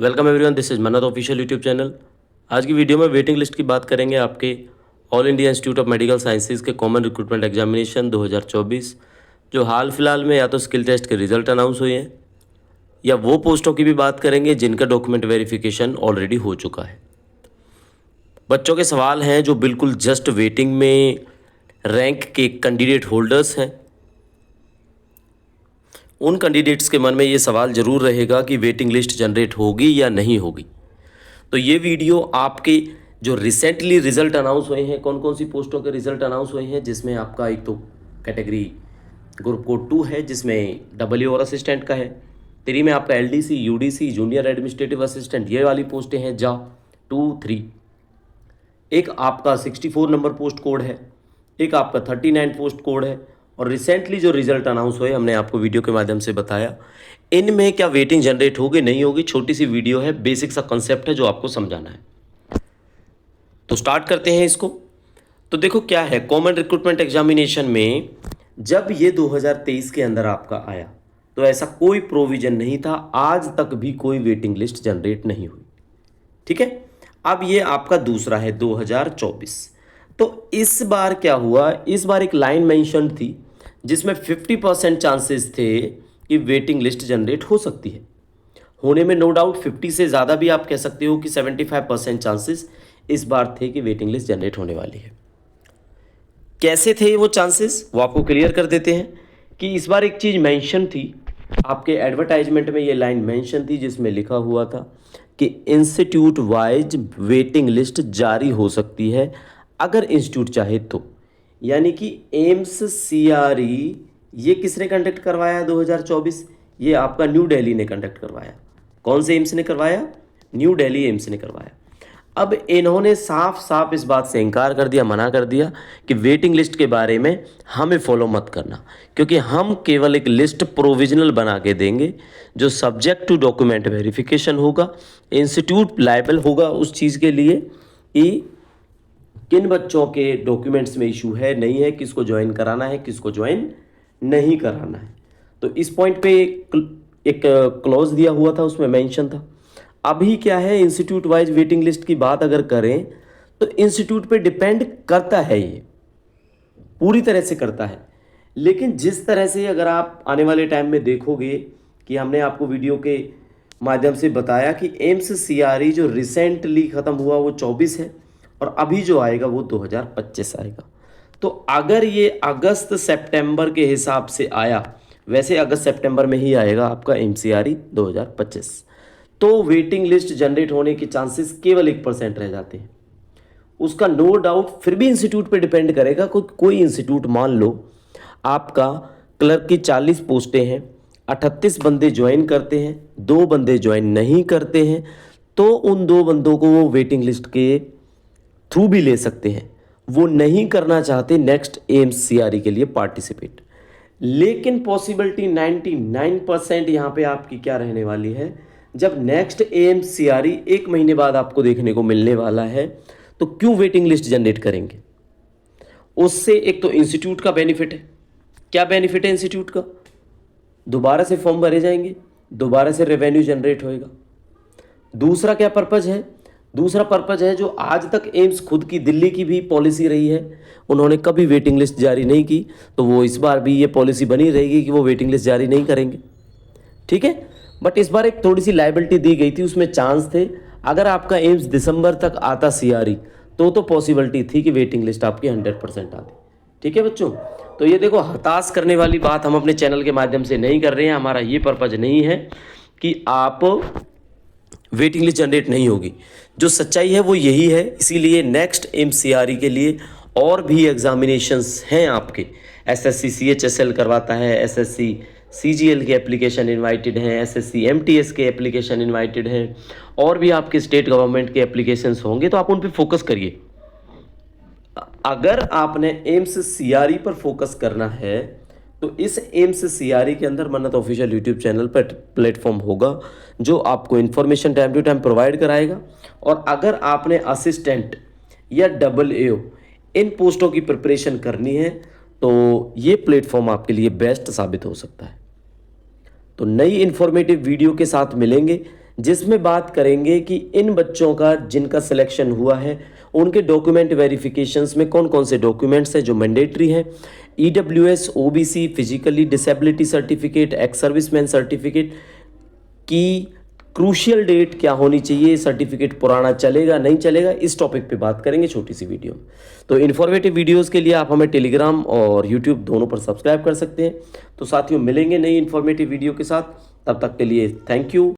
Welcome everyone, this is मन्नत official YouTube channel. आज की वीडियो में वेटिंग लिस्ट की बात करेंगे आपके all India institute of medical sciences के कॉमन रिक्रूटमेंट एग्जामिनेशन 2024 जो हाल फिलहाल में या तो स्किल टेस्ट के रिजल्ट अनाउंस हुए हैं या वो पोस्टों की भी बात करेंगे जिनका डॉक्यूमेंट वेरिफिकेशन ऑलरेडी हो चुका है। बच्चों के सवाल हैं जो बिल्कुल जस्ट वेटिंग में रैंक के कैंडिडेट होल्डर्स हैं। उन कैंडिडेट्स के मन में ये सवाल ज़रूर रहेगा कि वेटिंग लिस्ट जनरेट होगी या नहीं होगी। तो ये वीडियो आपके जो रिसेंटली रिजल्ट अनाउंस हुए हैं, कौन कौन सी पोस्टों के रिजल्ट अनाउंस हुए हैं, जिसमें आपका एक तो कैटेगरी ग्रुप कोड 2 है जिसमें डब्ल्यू और असिस्टेंट का है, 3 में आपका LDC, UDC, junior administrative assistant, ये वाली पोस्टें हैं जा 2, 3। एक आपका 64 नंबर पोस्ट कोड है, एक आपका 39 पोस्ट कोड है। और रिसेंटली जो रिजल्ट अनाउंस हुए हमने आपको वीडियो के माध्यम से बताया, इनमें क्या वेटिंग जनरेट होगी नहीं होगी। छोटी सी वीडियो है, बेसिक सा कॉन्सेप्ट है जो आपको समझाना है। तो स्टार्ट करते हैं इसको। तो देखो क्या है, कॉमन रिक्रूटमेंट एग्जामिनेशन में जब ये 2023 के अंदर आपका आया तो ऐसा कोई प्रोविजन नहीं था, आज तक भी कोई वेटिंग लिस्ट जनरेट नहीं हुई। ठीक है, अब ये आपका दूसरा है 2024। तो इस बार क्या हुआ, इस बार एक लाइन मेंशन थी जिसमें 50% चांसेस थे कि वेटिंग लिस्ट जनरेट हो सकती है। होने में नो डाउट 50 से ज़्यादा भी आप कह सकते हो कि 75% चांसेस इस बार थे कि वेटिंग लिस्ट जनरेट होने वाली है। कैसे थे वो चांसेस, वो आपको क्लियर कर देते हैं कि इस बार एक चीज़ मेंशन थी आपके एडवर्टाइजमेंट में, ये लाइन मेंशन थी जिसमें लिखा हुआ था कि इंस्टीट्यूट वाइज वेटिंग लिस्ट जारी हो सकती है अगर इंस्टीट्यूट चाहे तो। यानी कि एम्स सीआरई ये किसने कंडक्ट करवाया 2024? ये आपका न्यू दिल्ली ने कंडक्ट करवाया। कौन से एम्स ने करवाया? न्यू दिल्ली एम्स ने करवाया। अब इन्होंने साफ साफ इस बात से इनकार कर दिया, मना कर दिया कि वेटिंग लिस्ट के बारे में हमें फॉलो मत करना, क्योंकि हम केवल एक लिस्ट प्रोविजनल बना के देंगे जो सब्जेक्ट टू डॉक्यूमेंट वेरिफिकेशन होगा। इंस्टीट्यूट लायबल होगा उस चीज़ के लिए कि किन बच्चों के डॉक्यूमेंट्स में इशू है, नहीं है, किसको ज्वाइन कराना है, किसको ज्वाइन नहीं कराना है। तो इस पॉइंट पे एक क्लॉज दिया हुआ था, उसमें मेंशन था। अभी क्या है, इंस्टीट्यूट वाइज वेटिंग लिस्ट की बात अगर करें तो इंस्टीट्यूट पे डिपेंड करता है, ये पूरी तरह से करता है। लेकिन जिस तरह से अगर आप आने वाले टाइम में देखोगे कि हमने आपको वीडियो के माध्यम से बताया कि एम्स सीआरई जो रिसेंटली ख़त्म हुआ वो 24 है और अभी जो आएगा वो 2025 आएगा। तो अगर ये अगस्त सितंबर के हिसाब से आया, वैसे अगस्त सितंबर में ही आएगा आपका एमसीआरई 2025, तो वेटिंग लिस्ट जनरेट होने के चांसेस केवल 1% रह जाते हैं। उसका नो डाउट फिर भी इंस्टीट्यूट पे डिपेंड करेगा। कोई इंस्टीट्यूट मान लो आपका क्लर्क की 40 पोस्टें हैं, 38 बंदे ज्वाइन करते हैं, 2 बंदे ज्वाइन नहीं करते हैं, तो उन 2 बंदों को वो वेटिंग लिस्ट के थ्रू भी ले सकते हैं। वो नहीं करना चाहते नेक्स्ट एम्स सीआरई के लिए पार्टिसिपेट। लेकिन पॉसिबिलिटी 99% यहाँ पे आपकी क्या रहने वाली है, जब नेक्स्ट एम्स सीआरई 1 महीने बाद आपको देखने को मिलने वाला है, तो क्यों वेटिंग लिस्ट जनरेट करेंगे? उससे एक तो इंस्टीट्यूट का बेनिफिट है। क्या बेनिफिट है इंस्टीट्यूट का? दोबारा से फॉर्म भरे जाएंगे, दोबारा से रेवेन्यू जनरेट होएगा। दूसरा क्या पर्पज है? दूसरा पर्पज है जो आज तक एम्स खुद की दिल्ली की भी पॉलिसी रही है, उन्होंने कभी वेटिंग लिस्ट जारी नहीं की, तो वो इस बार भी ये पॉलिसी बनी रहेगी कि वो वेटिंग लिस्ट जारी नहीं करेंगे। ठीक है, बट इस बार एक थोड़ी सी लायबिलिटी दी गई थी, उसमें चांस थे अगर आपका एम्स दिसंबर तक आता सीआरई तो पॉसिबिलिटी थी कि वेटिंग लिस्ट आपकी 100% आती। ठीक है बच्चों, तो ये देखो, हताश करने वाली बात हम अपने चैनल के माध्यम से नहीं कर रहे हैं। हमारा ये पर्पज नहीं है कि आप वेटिंग लिस्ट जनरेट नहीं होगी। जो सच्चाई है वो यही है। इसीलिए नेक्स्ट एमसीआरई के लिए और भी एग्जामिनेशंस हैं आपके। एसएससी सीएचएसएल करवाता है, एसएससी सीजीएल के एप्लीकेशन इनवाइटेड हैं, एसएससी एमटीएस के एप्लीकेशन इनवाइटेड हैं, और भी आपके स्टेट गवर्नमेंट के एप्लीकेशंस होंगे, तो आप उन पे फोकस करिए। अगर आपने एम्स सीआरई पर फोकस करना है तो इस एम्स सीआरई के अंदर मन्नत ऑफिशियल यूट्यूब चैनल पर प्लेटफॉर्म होगा जो आपको information time to time provide कराएगा। और अगर आपने असिस्टेंट या AA इन पोस्टों की प्रिपरेशन करनी है तो ये प्लेटफॉर्म आपके लिए बेस्ट साबित हो सकता है। तो नई इन्फॉर्मेटिव वीडियो के साथ मिलेंगे। जिसमें बात करेंगे कि इन बच्चों का जिनका सिलेक्शन हुआ है उनके डॉक्यूमेंट वेरिफिकेशंस में कौन कौन से डॉक्यूमेंट्स हैं जो मैंडेटरी हैं। EWS, OBC, physically disability certificate, ex serviceman certificate की क्रूशियल डेट क्या होनी चाहिए, सर्टिफिकेट पुराना चलेगा नहीं चलेगा, इस टॉपिक पे बात करेंगे छोटी सी वीडियो में। तो इन्फॉर्मेटिव वीडियोस के लिए आप हमें टेलीग्राम और यूट्यूब दोनों पर सब्सक्राइब कर सकते हैं। तो साथियों मिलेंगे नई इन्फॉर्मेटिव वीडियो के साथ, तब तक के लिए थैंक यू।